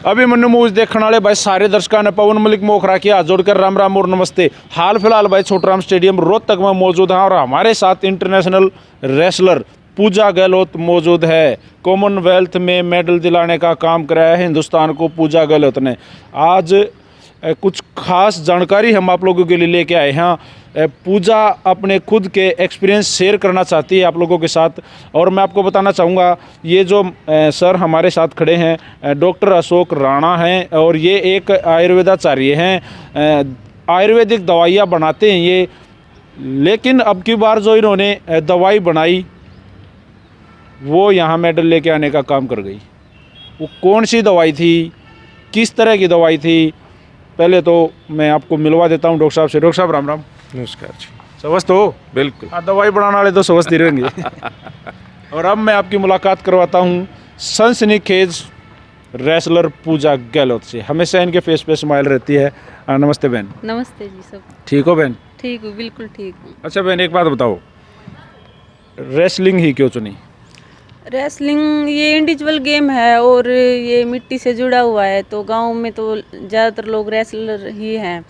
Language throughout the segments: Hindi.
अभी मनु मूवी देखने वाले भाई सारे दर्शकों ने पवन मलिक मोखरा की हाथ जोड़कर राम राम और नमस्ते। हाल फिलहाल भाई छोटराम स्टेडियम रोहतक में मौजूद हैं और हमारे साथ इंटरनेशनल रेसलर पूजा गहलोत मौजूद है। कॉमनवेल्थ में मेडल दिलाने का काम कराया है हिंदुस्तान को पूजा गहलोत ने। आज कुछ खास जानकारी हम आप लोगों के लिए लेके आए हैं। पूजा अपने खुद के एक्सपीरियंस शेयर करना चाहती है आप लोगों के साथ, और मैं आपको बताना चाहूँगा ये जो सर हमारे साथ खड़े हैं डॉक्टर अशोक राणा हैं, और ये एक आयुर्वेदाचार्य हैं, आयुर्वेदिक दवाइयाँ बनाते हैं ये। लेकिन अब की बार जो इन्होंने दवाई बनाई वो यहाँ मेडल लेके आने का काम कर गई। वो कौन सी दवाई थी, किस तरह की दवाई थी, पहले तो मैं आपको मिलवा देता हूँ डॉक्टर साहब से। डॉक्टर साहब राम राम। नमस्कार जी। स्वस्थ हो? बिल्कुल। हाँ, दवाई बनाने वाले तो स्वस्थ ही रहेंगे। और अब मैं आपकी मुलाकात करवाता हूँ सनसनीखेज रेसलर पूजा गहलोत से। हमेशा इनके फेस पे स्माइल रहती है। नमस्ते बहन। नमस्ते जी। सब ठीक हो बहन? ठीक हूँ, बिल्कुल ठीक हूँ। अच्छा बहन, एक बात बताओ, रेसलिंग ही क्यों चुनी? रेसलिंग ये इंडिविजुअल गेम है और ये मिट्टी से जुड़ा हुआ है, तो गांव में तो ज़्यादातर लोग रेसलर ही हैं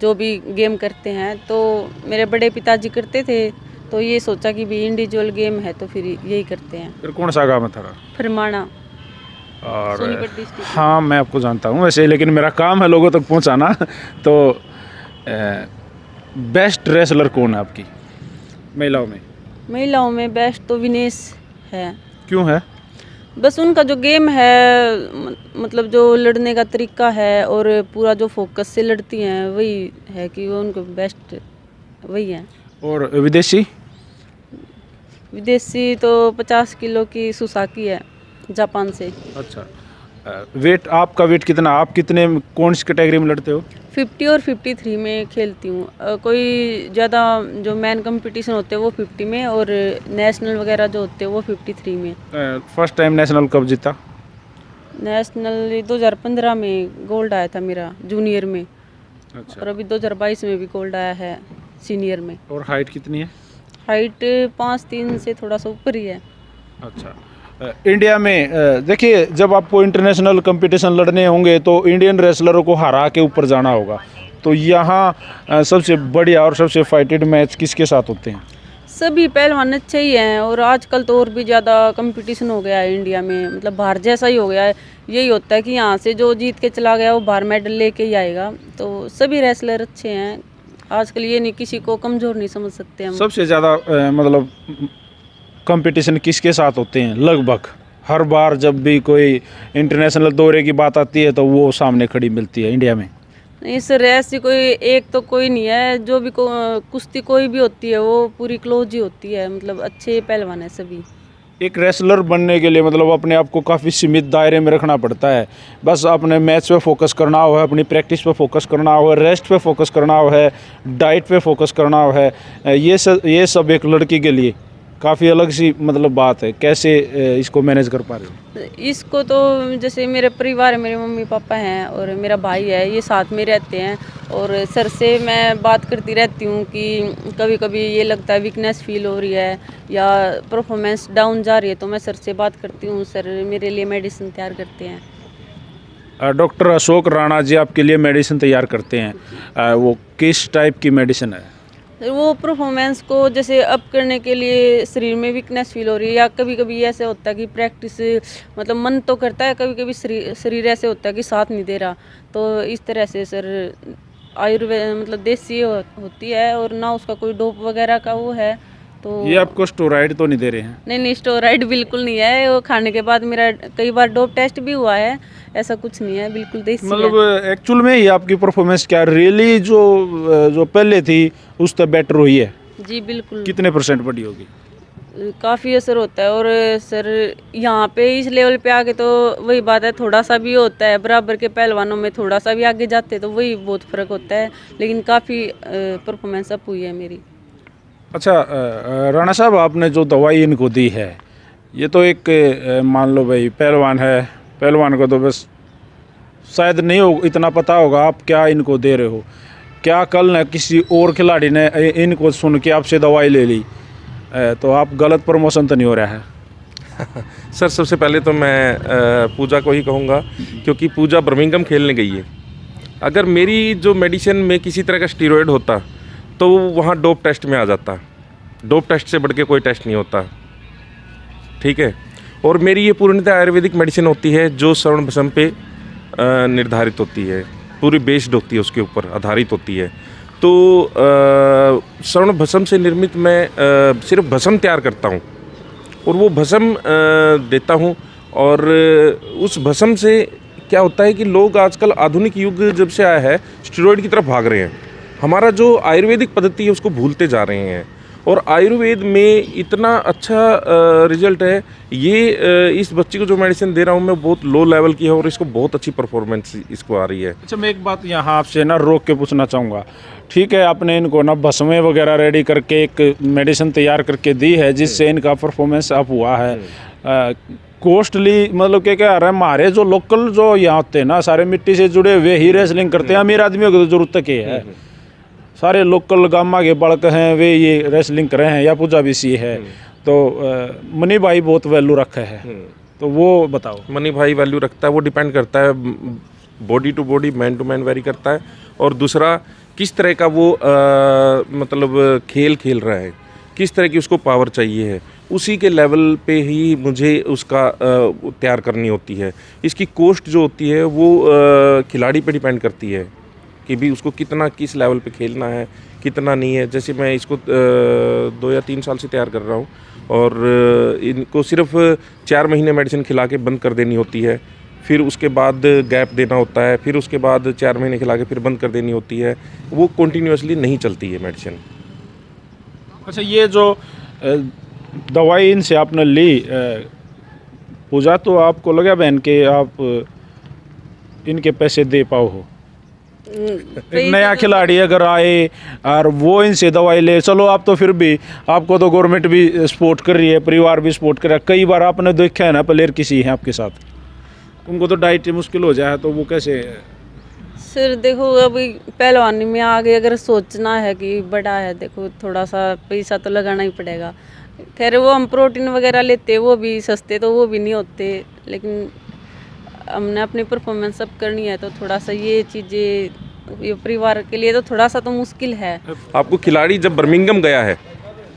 जो भी गेम करते हैं। तो मेरे बड़े पिताजी करते थे, तो ये सोचा कि भी इंडिविजुअल गेम है तो फिर यही करते हैं। फिर कौन सा गाँव में था? फरमाना और सोनीपत डिस्ट्रिक्ट। हाँ, मैं आपको जानता हूँ वैसे, लेकिन मेरा काम है लोगों तक पहुँचाना। तो बेस्ट रेसलर कौन है आपकी महिलाओं में? महिलाओं में बेस्ट तो विनेश है। क्यों है? बस उनका जो गेम है, मतलब जो लड़ने का तरीका है और पूरा जो फोकस से लड़ती हैं वही है कि वो उनको बेस्ट वही है। और विदेशी? विदेशी तो 50 किलो की सुसाकी है जापान से। अच्छा, वेट आपका वेट कितना? आप कितने कौन सी कैटेगरी में लड़ते हो? 50 और 53 में खेलती हूँ। कोई ज़्यादा जो मैन कंपटीशन होते हैं वो 50 में, और नेशनल वगैरह जो होते हैं वो 53 में। फर्स्ट टाइम नेशनल कब जीता? नेशनल 2015 में गोल्ड आया था मेरा जूनियर में। अच्छा। और अभी 2022 में भी गोल्ड आया है सीनियर में। और हाइट कितनी है? हाइट 5'3" से थोड़ा सा ऊपर ही है। अच्छा। इंडिया में देखिए, जब आपको इंटरनेशनल कंपटीशन लड़ने होंगे तो इंडियन रेसलरों को हरा के ऊपर जाना होगा, तो यहाँ सबसे बढ़िया और सबसे फाइटेड मैच किसके साथ होते हैं? सभी पहलवान अच्छे ही हैं, और आजकल तो और भी ज़्यादा कंपटीशन हो गया है इंडिया में, मतलब बाहर जैसा ही हो गया है। यही होता है कि यहाँ से जो जीत के चला गया वो बाहर मेडल लेके ही आएगा। तो सभी रेसलर अच्छे हैं आजकल, ये नहीं किसी को कमज़ोर नहीं समझ सकते हम। सबसे ज़्यादा मतलब कंपटीशन किसके साथ होते हैं? लगभग हर बार जब भी कोई इंटरनेशनल दौरे की बात आती है तो वो सामने खड़ी मिलती है इंडिया में। नहीं सर, ऐसी कोई एक तो कोई नहीं है। जो भी कुश्ती कोई भी होती है वो पूरी क्लोज ही होती है, मतलब अच्छे पहलवान है सभी। एक रेसलर बनने के लिए मतलब अपने आप को काफ़ी सीमित दायरे में रखना पड़ता है। बस अपने मैच पे फोकस करना हो है, अपनी प्रैक्टिस पे फोकस करना हो है, रेस्ट पे फोकस करना हो है, डाइट पे फोकस करना हो है। ये सब एक लड़की के लिए काफ़ी अलग सी मतलब बात है। कैसे इसको मैनेज कर पा रहे हो? इसको तो जैसे मेरे परिवार है, मेरे मम्मी पापा हैं और मेरा भाई है, ये साथ में रहते हैं। और सर से मैं बात करती रहती हूँ कि कभी कभी ये लगता है वीकनेस फील हो रही है या परफॉर्मेंस डाउन जा रही है, तो मैं सर से बात करती हूँ। सर मेरे लिए मेडिसिन तैयार करते हैं। डॉक्टर अशोक राणा जी आपके लिए मेडिसिन तैयार करते हैं, वो किस टाइप की मेडिसिन है? वो परफॉर्मेंस को जैसे अप करने के लिए, शरीर में वीकनेस फील हो रही है या कभी कभी ऐसे होता है कि प्रैक्टिस मतलब मन तो करता है, कभी कभी शरीर ऐसे होता है कि साथ नहीं दे रहा, तो इस तरह से सर आयुर्वेद मतलब देसी होती है, और ना उसका कोई डोप वगैरह का वो है। तो ये आपको स्टेरॉइड तो नहीं दे रहे हैं? नहीं, स्टेरॉइड बिल्कुल नहीं है। वो खाने के बाद मेरा कई बार डोप टेस्ट भी हुआ है, ऐसा कुछ नहीं है, बिल्कुल देसी मतलब एक्चुअल में ही आपकी परफॉर्मेंस क्या रियली जो पहले थी उससे बेटर हुई है? जी बिल्कुल। कितने % बढ़ी होगी? काफ़ी असर होता है। और सर यहाँ पे इस लेवल पे आके तो वही बात है, थोड़ा सा भी होता है, बराबर के पहलवानों में थोड़ा सा भी आगे जाते तो वही बहुत फ़र्क होता है, लेकिन काफ़ी परफॉर्मेंस अप हुई है मेरी। अच्छा, राणा साहब आपने जो दवाई इनको दी है, ये तो एक मान लो भाई पहलवान है, पहलवान को तो बस शायद नहीं हो इतना पता होगा आप क्या इनको दे रहे हो। क्या कल न किसी और खिलाड़ी ने इनको सुन के आपसे दवाई ले ली तो आप गलत प्रमोशन तो नहीं हो रहा है? सर सबसे पहले तो मैं पूजा को ही कहूँगा, क्योंकि पूजा बर्मिंघम खेलने गई है। अगर मेरी जो मेडिसिन में किसी तरह का स्टीरॉयड होता तो वहाँ डोप टेस्ट में आ जाता। डोप टेस्ट से बढ़ के कोई टेस्ट नहीं होता, ठीक है। और मेरी ये पूर्णतः आयुर्वेदिक मेडिसिन होती है जो स्वर्ण भस्म पे निर्धारित होती है, पूरी बेस्ड होती है, उसके ऊपर आधारित होती है। तो स्वर्ण भस्म से निर्मित मैं सिर्फ भस्म तैयार करता हूँ और वो भस्म देता हूँ। और उस भस्म से क्या होता है कि लोग आजकल आधुनिक युग जब से आया है स्टेरॉइड की तरफ भाग रहे हैं। हमारा जो आयुर्वेदिक पद्धति है उसको भूलते जा रहे हैं। और आयुर्वेद में इतना अच्छा रिजल्ट है। ये इस बच्ची को जो मेडिसिन दे रहा हूँ मैं बहुत लो लेवल की है और इसको बहुत अच्छी परफॉर्मेंस इसको आ रही है। अच्छा, मैं एक बात यहाँ आपसे ना रोक के पूछना चाहूँगा। ठीक है, आपने इनको ना भस्में वगैरह रेडी करके एक मेडिसिन तैयार करके दी है जिससे इनका परफॉर्मेंस अप हुआ है। कॉस्टली मतलब क्या आ रहा है, हमारे जो लोकल जो यहाँ होते हैं ना सारे मिट्टी से जुड़े हुए ही रेसलिंग करते हैं। अमीर आदमियों की तो जरूरत क्या है, सारे लोकल गामा के बड़क हैं वे ये रेसलिंग कर रहे हैं या पूजा भी सी है। तो मनी भाई बहुत वैल्यू रखा है, तो वो बताओ। मनी भाई वैल्यू रखता है, वो डिपेंड करता है body to body, man to man vary करता है। और दूसरा किस तरह का वो मतलब खेल खेल रहा है, किस तरह की उसको पावर चाहिए है, उसी के लेवल पे ही मुझे उसका तैयार करनी होती है। इसकी कॉस्ट जो होती है वो खिलाड़ी पे डिपेंड करती है कि भी उसको कितना किस लेवल पे खेलना है, कितना नहीं है। जैसे मैं इसको 2 या 3 साल से तैयार कर रहा हूँ और इनको सिर्फ 4 महीने मेडिसिन खिला के बंद कर देनी होती है, फिर उसके बाद गैप देना होता है, फिर उसके बाद 4 महीने खिला के फिर बंद कर देनी होती है। वो कंटिन्यूअसली नहीं चलती है मेडिसिन। अच्छा, ये जो दवाई इनसे आपने ली पूजा, तो आपको लगा बहन के आप इनके पैसे दे पाओ हो? एक नया खिलाड़ी अगर आए और वो इनसे दवाई ले, चलो आप तो फिर भी आपको तो गवर्नमेंट भी सपोर्ट कर रही है, परिवार भी सपोर्ट कर रहा है। कई बार आपने देखा है ना प्लेयर किसी हैं आपके साथ, उनको तो डाइट मुश्किल हो जाए तो वो कैसे? सर देखो अभी पहलवानी में आगे अगर सोचना है कि बड़ा है, देखो थोड़ा सा पैसा तो लगाना ही पड़ेगा। खैर वो हम प्रोटीन वगैरह लेते वो भी सस्ते तो वो भी नहीं होते, लेकिन हमने अपनी परफॉर्मेंस अप करनी है तो थोड़ा सा ये चीज़ें ये परिवार के लिए तो थोड़ा सा तो मुश्किल है। आपको खिलाड़ी जब बर्मिंघम गया है,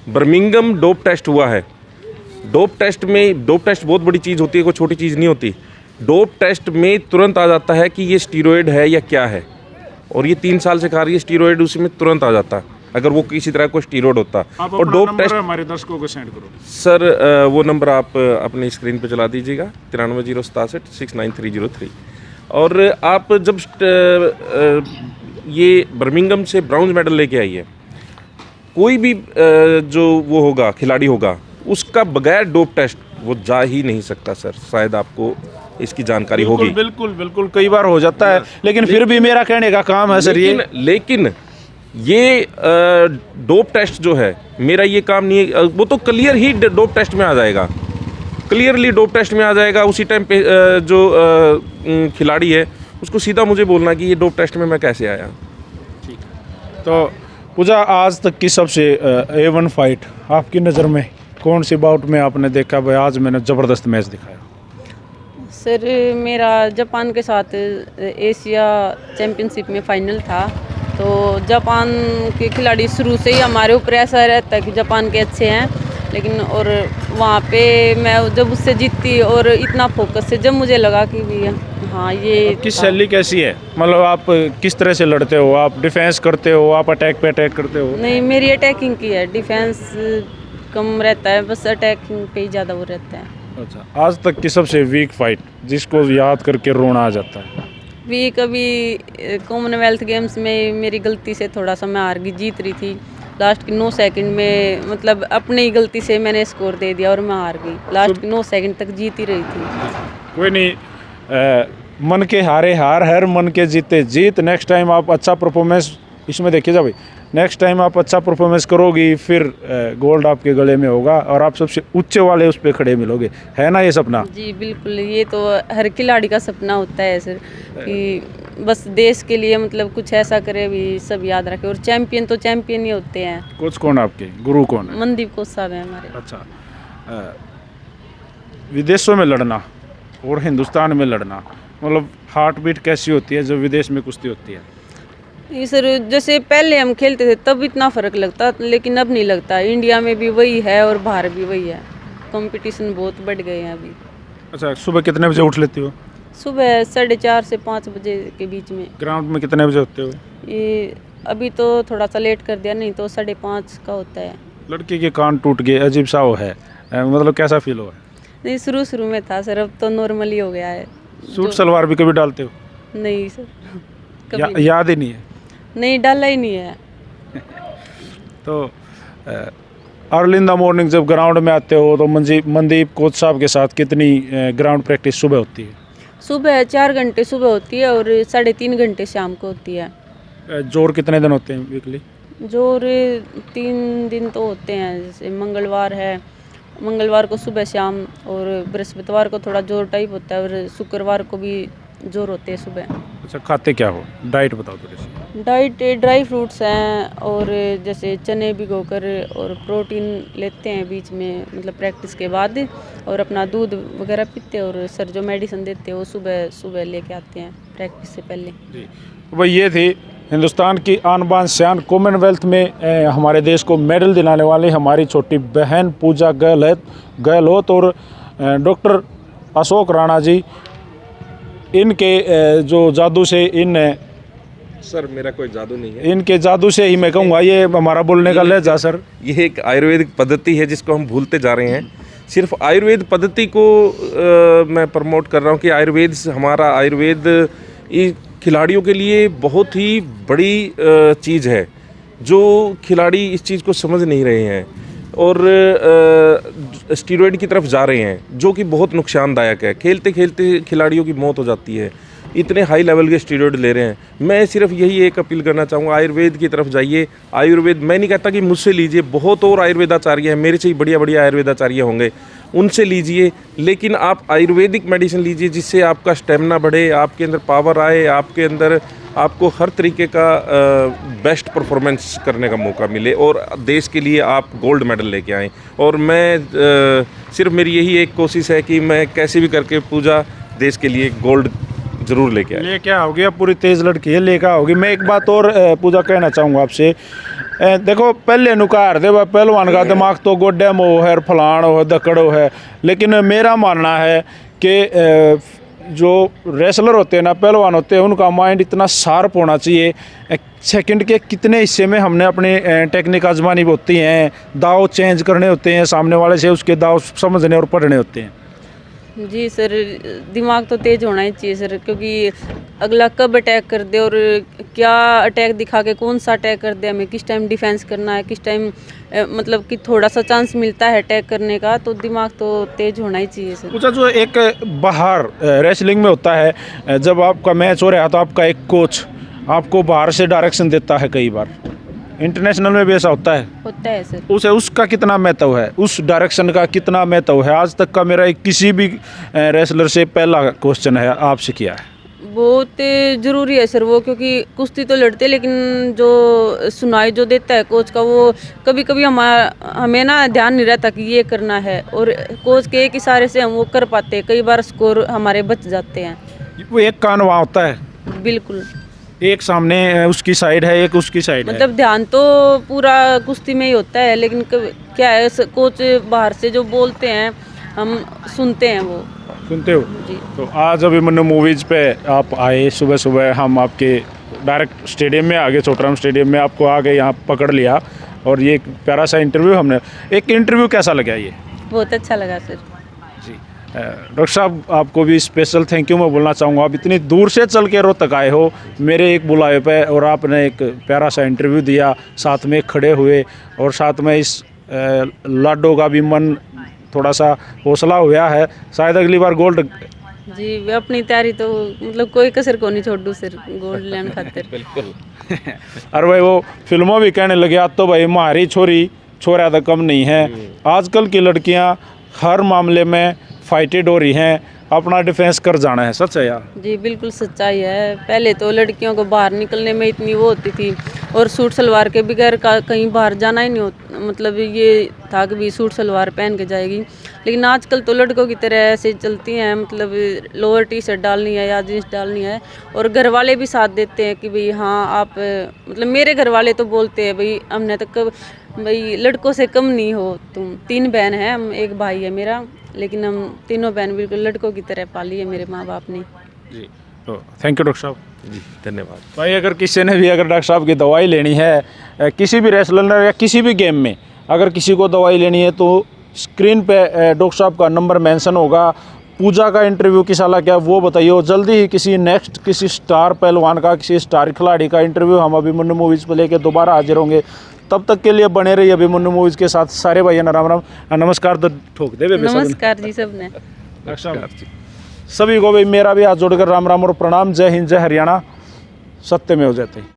बर्मिंघम डोप टेस्ट हुआ है। डोप टेस्ट बहुत बड़ी चीज़ होती है, कोई छोटी चीज़ नहीं होती। डोप टेस्ट में तुरंत आ जाता है कि ये स्टीरॉयड है या क्या है, और ये 3 साल से खा रही है स्टीरॉयड, उसमें तुरंत आ जाता अगर वो किसी तरह को स्टीरॉयड होता। और डोप टेस्ट हमारे दर्शकों को सेंड करो सर। वो नंबर आप अपनी स्क्रीन पे चला दीजिएगा 93 067 और आप जब ये बर्मिंघम से ब्राउन्ज मेडल लेके आई है, कोई भी जो वो होगा खिलाड़ी होगा उसका बगैर डोप टेस्ट वो जा ही नहीं सकता सर। शायद आपको इसकी जानकारी होगी। बिल्कुल कई बार हो जाता है, लेकिन फिर भी मेरा कहने का काम है सर लेकिन ये डोप टेस्ट जो है मेरा ये काम नहीं है। वो तो क्लियर ही डोप टेस्ट में आ जाएगा, क्लियरली डोप टेस्ट में आ जाएगा। उसी टाइम पे जो खिलाड़ी है उसको सीधा मुझे बोलना कि ये डोप टेस्ट में मैं कैसे आया। ठीक है, तो पूजा आज तक की सबसे A1 फाइट आपकी नज़र में कौन सी बाउट में आपने देखा भाई आज मैंने ज़बरदस्त मैच दिखाया? सर मेरा जापान के साथ एशिया चैम्पियनशिप में फाइनल था। तो जापान के खिलाड़ी शुरू से ही हमारे ऊपर ऐसा रहता है कि जापान के अच्छे हैं, लेकिन और वहाँ पे मैं जब उससे जीतती और इतना फोकस से जब मुझे लगा कि भी हाँ ये किस शैली कैसी है, मतलब आप किस तरह से लड़ते हो? आप डिफेंस करते हो, आप अटैक पे अटैक करते हो? नहीं, मेरी अटैकिंग की है, डिफेंस कम रहता है, बस अटैकिंग पे ही ज़्यादा वो रहता है। अच्छा, आज तक की सबसे वीक फाइट जिसको याद करके रोना आ जाता है? वीक अभी कॉमनवेल्थ गेम्स में मेरी गलती से थोड़ा सा मैं हार गई, जीत रही थी लास्ट की 9 सेकंड में, मतलब अपनी ही गलती से मैंने स्कोर दे दिया और मैं हार गई। लास्ट की 9 सेकंड तक जीत ही रही थी। कोई नहीं, मन के हारे हार, हर मन के जीते जीत। नेक्स्ट टाइम आप अच्छा परफॉर्मेंस इसमें देखिए जा भाई, नेक्स्ट टाइम आप अच्छा परफॉर्मेंस करोगी फिर गोल्ड आपके गले में होगा और आप सबसे ऊंचे वाले उस पर खड़े मिलोगे, है ना ये सपना? जी बिल्कुल, ये तो हर खिलाड़ी का सपना होता है सर कि बस देश के लिए मतलब कुछ ऐसा करे भी सब याद रखे। और चैंपियन तो चैंपियन ही होते हैं। कोच कौन आपके, गुरु कौन है? मनदीप कोच साहब हैं हमारे। अच्छा, विदेशों में लड़ना और हिंदुस्तान में लड़ना, मतलब हार्ट बीट कैसी होती है जब विदेश में कुश्ती होती है? ये सर जैसे पहले हम खेलते थे तब इतना फ़र्क लगता, लेकिन अब नहीं लगता। इंडिया में भी वही है और बाहर भी वही है, कंपटीशन बहुत बढ़ गए हैं अभी। अच्छा, सुबह कितने बजे उठ लेती हो? सुबह 4:30 से 5 बजे के बीच में। ग्राउंड में कितने बजे होते हो? ये अभी तो थोड़ा सा लेट कर दिया, नहीं तो 5:30 का होता है। लड़की के कान टूट गए, अजीब सा वो है, मतलब कैसा फील हुआ? नहीं, शुरू में था सर, अब तो नॉर्मली हो गया है। सूट सलवार भी कभी डालते हो? नहीं सर, कभी याद ही नहीं है? नहीं, डाला ही नहीं है। तो अर्ली इन द मॉर्निंग जब ग्राउंड में आते हो तो मनदीप कोच साहब के साथ कितनी ग्राउंड प्रैक्टिस सुबह होती है? सुबह 4 घंटे सुबह होती है और 3.5 घंटे शाम को होती है। जोर कितने दिन होते हैं वीकली? जोर 3 दिन तो होते हैं, जैसे मंगलवार है, मंगलवार को सुबह शाम, और बृहस्पतिवार को थोड़ा जोर टाइप होता है, और शुक्रवार को भी जोर होते हैं सुबह। अच्छा, खाते क्या हो? डाइट बताओ थोड़ी सी। डाइट ड्राई फ्रूट्स हैं, और जैसे चने भिगोकर, और प्रोटीन लेते हैं बीच में, मतलब प्रैक्टिस के बाद, और अपना दूध वगैरह पीते हैं, और सर जो मेडिसिन देते हैं वो सुबह सुबह लेके आते हैं प्रैक्टिस से पहले। जी, भाई ये थी हिंदुस्तान की आन बान शान, कॉमनवेल्थ में हमारे देश को मेडल दिलाने वाली हमारी छोटी बहन पूजा गहलोत और डॉक्टर अशोक राणा जी। इनके जो जादू से सर मेरा कोई जादू नहीं है, इनके जादू से ही मैं कहूँगा, ये हमारा बोलने का लहजा सर। ये एक आयुर्वेदिक पद्धति है जिसको हम भूलते जा रहे हैं। सिर्फ आयुर्वेद पद्धति को मैं प्रमोट कर रहा हूँ कि हमारा आयुर्वेद खिलाड़ियों के लिए बहुत ही बड़ी चीज़ है, जो खिलाड़ी इस चीज़ को समझ नहीं रहे हैं और स्टीरॉयड की तरफ जा रहे हैं, जो कि बहुत नुकसानदायक है। खेलते खेलते खिलाड़ियों की मौत हो जाती है, इतने हाई लेवल के स्टीरॉयड ले रहे हैं। मैं सिर्फ यही एक अपील करना चाहूँगा, आयुर्वेद की तरफ जाइए। आयुर्वेद, मैं नहीं कहता कि मुझसे लीजिए, बहुत और आयुर्वेदाचार्य हैं, मेरे से ही बढ़िया बढ़िया आयुर्वेदाचार्य होंगे, उनसे लीजिए, लेकिन आप आयुर्वेदिक मेडिसिन लीजिए जिससे आपका स्टेमिना बढ़े, आपके अंदर पावर आए, आपके अंदर आपको हर तरीके का बेस्ट परफॉर्मेंस करने का मौका मिले और देश के लिए आप गोल्ड मेडल लेके आएँ। और मैं सिर्फ मेरी यही एक कोशिश है कि मैं कैसे भी करके पूजा देश के लिए गोल्ड ज़रूर लेके आए। लेके आओगी, अब पूरी तेज़ लड़की है, लेके आओगी। मैं एक बात और पूजा कहना चाहूँगा आपसे। देखो, पहले नुकार दे पहलवान का दिमाग तो गोड्डे में हो है, फलान हो, दकड़ो है, लेकिन मेरा मानना है कि जो रेसलर होते हैं ना, पहलवान होते हैं, उनका माइंड इतना शार्प होना चाहिए। सेकंड के कितने हिस्से में हमने अपनी टेक्निक आजमानी होती हैं, दाव चेंज करने होते हैं सामने वाले से, उसके दाव समझने और पढ़ने होते हैं। जी सर, दिमाग तो तेज़ होना ही चाहिए सर, क्योंकि अगला कब अटैक कर दे और क्या अटैक दिखा के कौन सा अटैक कर दे, हमें किस टाइम डिफेंस करना है, किस टाइम मतलब कि थोड़ा सा चांस मिलता है अटैक करने का, तो दिमाग तो तेज़ होना ही चाहिए सर। अच्छा, जो एक बाहर रेसलिंग में होता है, जब आपका मैच हो रहा है तो आपका एक कोच आपको बाहर से डायरेक्शन देता है, कई बार इंटरनेशनल में भी ऐसा होता है सर। उसका कितना महत्व है, उस डायरेक्शन का कितना महत्व है? आज तक का मेरा किसी भी रेसलर से पहला क्वेश्चन है आपसे किया है। बहुत ज़रूरी है सर वो, क्योंकि कुश्ती तो लड़ते, लेकिन जो सुनाई जो देता है कोच का, वो कभी कभी हमें ना ध्यान नहीं रहता कि ये करना है, और कोच के एक इशारे से हम वो कर पाते हैं। कई बार स्कोर हमारे बच जाते हैं। वो एक कान वहाँ होता है, बिल्कुल, एक सामने उसकी साइड है, एक उसकी साइड है। मतलब ध्यान तो पूरा कुश्ती में ही होता है, लेकिन क्या है, कोच बाहर से जो बोलते हैं हम सुनते हैं, वो सुनते हो जी। तो आज अभी मैंने मूवीज़ पे आप आए, सुबह सुबह हम आपके डायरेक्ट स्टेडियम में आ गए, छोटराम स्टेडियम में आपको आ गए, यहाँ पकड़ लिया, और ये एक प्यारा सा इंटरव्यू हमने, एक इंटरव्यू कैसा लगा ये? बहुत अच्छा लगा सर जी। डॉक्टर साहब, आपको भी स्पेशल थैंक यू मैं बोलना चाहूँगा। आप इतनी दूर से चल के रोहतक आए हो मेरे एक बुलावे पे, और आपने एक प्यारा सा इंटरव्यू दिया, साथ में खड़े हुए, और साथ में इस लाडो का भी मन थोड़ा सा हौसला हुआ है, शायद अगली बार गोल्ड। जी, वे अपनी तैयारी तो मतलब कोई कसर को नहीं छोड़ू सर गोल्ड लेने खातिर। बिल्कुल। और भाई वो फिल्मों भी कहने लगे, आज तो भाई हमारी छोरा तो कम नहीं है। आजकल की लड़कियां हर मामले में फाइटेड हो रही हैं, अपना डिफेंस कर जाना है। सच है यार? जी बिल्कुल सच्चाई है। पहले तो लड़कियों को बाहर निकलने में इतनी वो होती थी, और सूट सलवार के बगैर कहीं बाहर जाना ही नहीं होता, मतलब ये था कि भी सूट सलवार पहन के जाएगी, लेकिन आजकल तो लड़कों की तरह ऐसे चलती हैं, मतलब लोअर टी शर्ट डालनी है या जीन्स डालनी है, और घर वाले भी साथ देते हैं कि भाई हाँ आप, मतलब मेरे घर वाले तो बोलते हैं भाई हमने तो कब भाई लड़कों से कम नहीं हो तुम। 3 बहन हैं, हम 1 भाई है मेरा, लेकिन हम तीनों बहन बिल्कुल लड़कों की तरह पाली है मेरे माँ बाप ने। जी, तो थैंक यू डॉक्टर साहब। जी धन्यवाद। भाई अगर किसी ने भी अगर डॉक्टर साहब की दवाई लेनी है किसी भी रेसलर या किसी भी गेम में अगर किसी को दवाई लेनी है तो स्क्रीन पे डॉक्टर साहब का नंबर मेंशन होगा। पूजा का इंटरव्यू किस साला क्या वो बताइए, और जल्दी ही किसी स्टार पहलवान का, किसी स्टार खिलाड़ी का इंटरव्यू हम अभिमन्यु मूवीज़ पर लेके दोबारा हाजिर होंगे। तब तक के लिए बने रहिए अभिमन्यु मूवीज़ के साथ। सारे भाइयों राम राम, नमस्कार तो ठोक दे नमस्कार जी सबने। डॉक्टर साहब सभी को भाई मेरा भी हाथ जोड़कर राम राम और प्रणाम। जय हिंद, जय हरियाणा, सत्य में हो जाते।